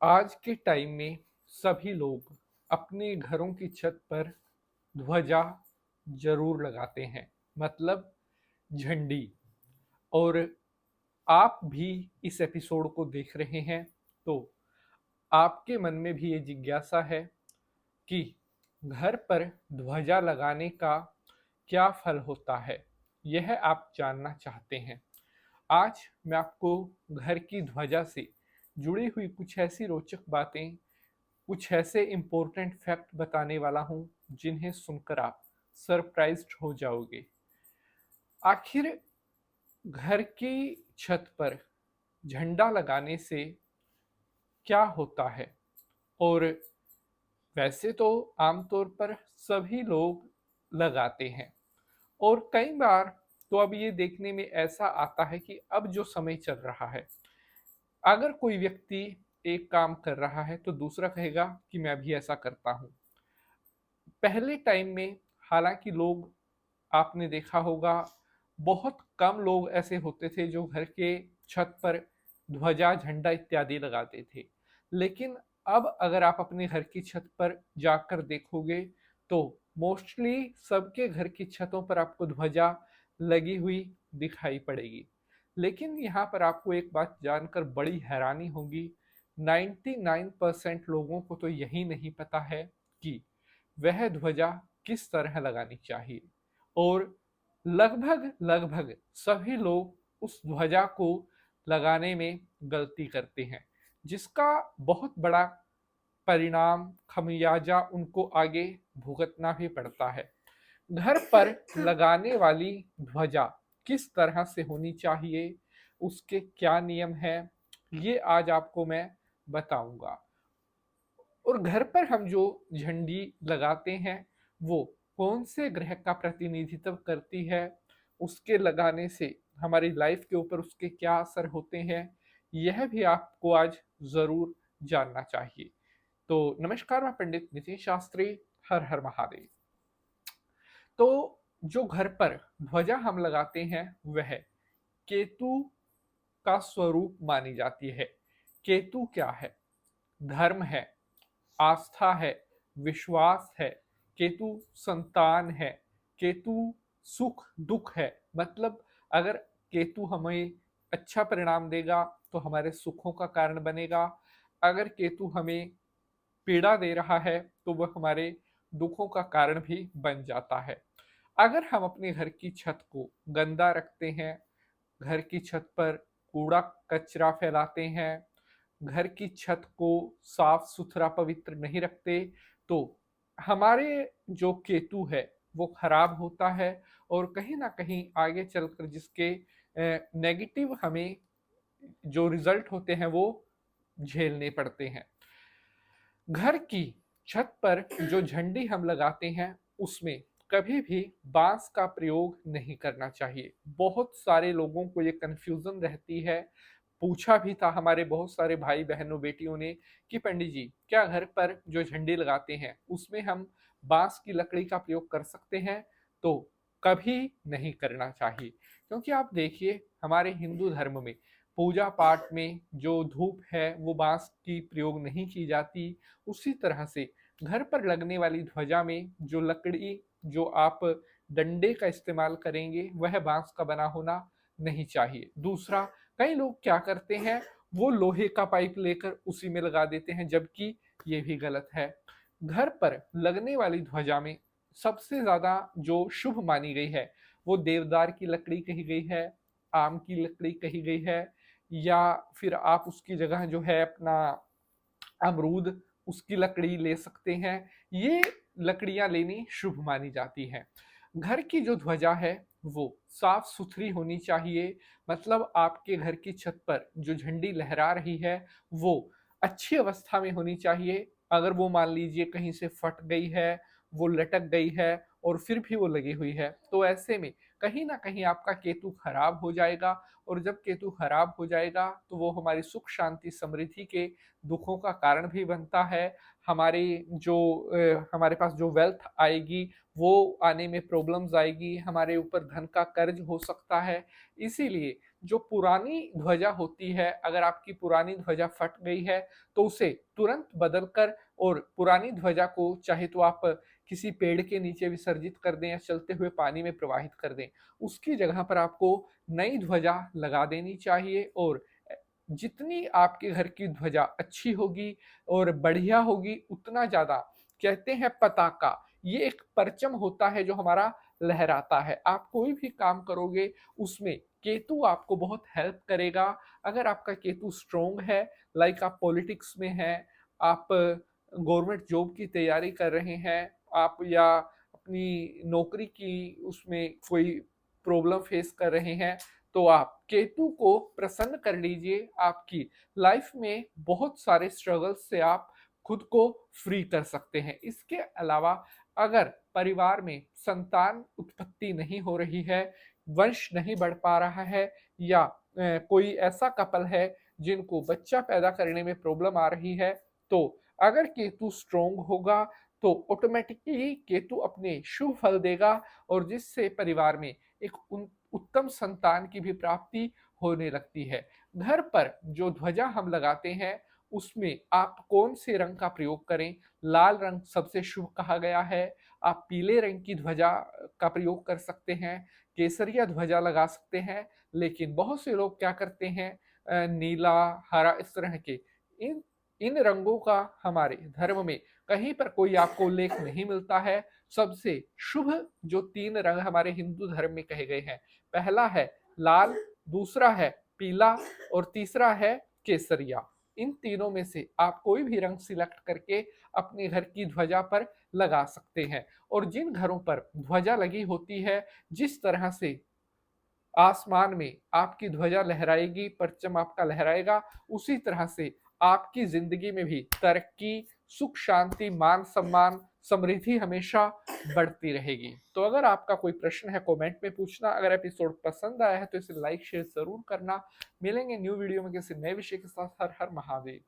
आज के टाइम में सभी लोग अपने घरों की छत पर ध्वजा जरूर लगाते हैं, मतलब झंडी। और आप भी इस एपिसोड को देख रहे हैं तो आपके मन में भी ये जिज्ञासा है कि घर पर ध्वजा लगाने का क्या फल होता है, यह आप जानना चाहते हैं। आज मैं आपको घर की ध्वजा से जुड़ी हुई कुछ ऐसी रोचक बातें, कुछ ऐसे इम्पोर्टेंट फैक्ट बताने वाला हूं जिन्हें सुनकर आप सरप्राइज्ड हो जाओगे। आखिर घर की छत पर झंडा लगाने से क्या होता है। और वैसे तो आमतौर पर सभी लोग लगाते हैं, और कई बार तो अब ये देखने में ऐसा आता है कि अब जो समय चल रहा है, अगर कोई व्यक्ति एक काम कर रहा है तो दूसरा कहेगा कि मैं भी ऐसा करता हूँ। पहले टाइम में हालांकि लोग, आपने देखा होगा, बहुत कम लोग ऐसे होते थे जो घर के छत पर ध्वजा झंडा इत्यादि लगाते थे। लेकिन अब अगर आप अपने घर की छत पर जाकर देखोगे तो मोस्टली सबके घर की छतों पर आपको ध्वजा लगी हुई दिखाई पड़ेगी। लेकिन यहाँ पर आपको एक बात जानकर बड़ी हैरानी होगी, 99% लोगों को तो यही नहीं पता है कि वह ध्वजा किस तरह लगानी चाहिए। और लगभग लगभग सभी लोग उस ध्वजा को लगाने में गलती करते हैं, जिसका बहुत बड़ा परिणाम खमियाजा उनको आगे भुगतना भी पड़ता है। घर पर लगाने वाली ध्वजा किस तरह से होनी चाहिए, उसके क्या नियम हैं, ये आज आपको मैं बताऊंगा। और घर पर हम जो झंडी लगाते हैं वो कौन से ग्रह का प्रतिनिधित्व करती है, उसके लगाने से हमारी लाइफ के ऊपर उसके क्या असर होते हैं, यह भी आपको आज जरूर जानना चाहिए। तो नमस्कार, मैं पंडित नितिन शास्त्री। हर हर महादेव। तो जो घर पर ध्वजा हम लगाते हैं वह केतु का स्वरूप मानी जाती है। केतु क्या है? धर्म है, आस्था है, विश्वास है। केतु संतान है, केतु सुख दुख है। मतलब अगर केतु हमें अच्छा परिणाम देगा तो हमारे सुखों का कारण बनेगा, अगर केतु हमें पीड़ा दे रहा है तो वह हमारे दुखों का कारण भी बन जाता है। अगर हम अपने घर की छत को गंदा रखते हैं, घर की छत पर कूड़ा कचरा फैलाते हैं, घर की छत को साफ सुथरा पवित्र नहीं रखते, तो हमारे जो केतु है वो खराब होता है। और कहीं ना कहीं आगे चलकर जिसके नेगेटिव हमें जो रिजल्ट होते हैं वो झेलने पड़ते हैं। घर की छत पर जो झंडी हम लगाते हैं उसमें कभी भी बांस का प्रयोग नहीं करना चाहिए। बहुत सारे लोगों को ये कंफ्यूजन रहती है। पूछा भी था हमारे बहुत सारे भाई बहनों बेटियों ने कि पंडित जी, क्या घर पर जो झंडी लगाते हैं उसमें हम बांस की लकड़ी का प्रयोग कर सकते हैं? तो कभी नहीं करना चाहिए, क्योंकि आप देखिए हमारे हिंदू धर्म में पूजा पाठ में जो धूप है वो बांस की प्रयोग नहीं की जाती। उसी तरह से घर पर लगने वाली ध्वजा में जो लकड़ी, जो आप डंडे का इस्तेमाल करेंगे वह बांस का बना होना नहीं चाहिए। दूसरा, कई लोग क्या करते हैं, वो लोहे का पाइप लेकर उसी में लगा देते हैं, जबकि ये भी गलत है। घर पर लगने वाली ध्वजा में सबसे ज्यादा जो शुभ मानी गई है वो देवदार की लकड़ी कही गई है, आम की लकड़ी कही गई है, या फिर आप उसकी जगह जो है अपना अमरूद, उसकी लकड़ी ले सकते हैं। ये लकड़ियां लेनी शुभ मानी जाती हैं। घर की जो ध्वजा है वो साफ सुथरी होनी चाहिए। मतलब आपके घर की छत पर जो झंडी लहरा रही है वो अच्छी अवस्था में होनी चाहिए। अगर वो मान लीजिए कहीं से फट गई है, वो लटक गई है और फिर भी वो लगी हुई है, तो ऐसे में कहीं ना कहीं आपका केतु खराब हो जाएगा। और जब केतु खराब हो जाएगा तो वो हमारी सुख शांति समृद्धि के दुखों का कारण भी बनता है। हमारे जो हमारे पास जो वेल्थ आएगी वो आने में प्रॉब्लम्स आएगी, हमारे ऊपर धन का कर्ज हो सकता है। इसीलिए जो पुरानी ध्वजा होती है, अगर आपकी पुरानी ध्वजा फट गई है तो उसे तुरंत बदलकर और पुरानी ध्वजा को चाहे तो आप किसी पेड़ के नीचे विसर्जित कर दें या चलते हुए पानी में प्रवाहित कर दें। उसकी जगह पर आपको नई ध्वजा लगा देनी चाहिए और जितनी आपके घर की ध्वजा अच्छी होगी और बढ़िया होगी, उतना ज़्यादा कहते हैं पताका, ये एक परचम होता है जो हमारा लहराता है। आप कोई भी काम करोगे उसमें केतु आपको बहुत हेल्प करेगा। अगर आपका केतु स्ट्रॉन्ग है, लाइक आप पॉलिटिक्स में हैं, आप गवर्नमेंट जॉब की तैयारी कर रहे हैं, आप या अपनी नौकरी की उसमें कोई प्रॉब्लम फेस कर रहे हैं, तो आप केतु को प्रसन्न कर लीजिए। आपकी लाइफ में बहुत सारे स्ट्रगल्स से आप खुद को फ्री कर सकते हैं। इसके अलावा अगर परिवार में संतान उत्पत्ति नहीं हो रही है, वंश नहीं बढ़ पा रहा है, या कोई ऐसा कपल है जिनको बच्चा पैदा करने में प्रॉब्लम आ रही है, तो अगर केतु स्ट्रोंग होगा तो ऑटोमेटिकली केतु अपने शुभ फल देगा और जिससे परिवार में एक उत्तम संतान की भी प्राप्ति होने लगती है। घर पर जो ध्वजा हम लगाते हैं उसमें आप कौन से रंग का प्रयोग करें? लाल रंग सबसे शुभ कहा गया है। आप पीले रंग की ध्वजा का प्रयोग कर सकते हैं, केसरिया ध्वजा लगा सकते हैं, लेकिन बहुत से लोग क्या करते हैं, नीला, हरा, इस तरह के इन इन रंगों का हमारे धर्म में कहीं पर कोई आपको उल्लेख नहीं मिलता है। सबसे शुभ जो 3 रंग हमारे हिंदू धर्म में कहे गए हैं, पहला है लाल, दूसरा है पीला और तीसरा है केसरिया। इन तीनों में से आप कोई भी रंग सिलेक्ट करके अपने घर की ध्वजा पर लगा सकते हैं। और जिन घरों पर ध्वजा लगी होती है, जिस तरह से आसमान में आपकी ध्वजा लहराएगी, परचम आपका लहराएगा, उसी तरह से आपकी जिंदगी में भी तरक्की, सुख शांति, मान सम्मान, समृद्धि हमेशा बढ़ती रहेगी। तो अगर आपका कोई प्रश्न है कमेंट में पूछना। अगर एपिसोड पसंद आया है तो इसे लाइक शेयर जरूर करना। मिलेंगे न्यू वीडियो में किसी नए विषय के साथ। हर हर महादेव।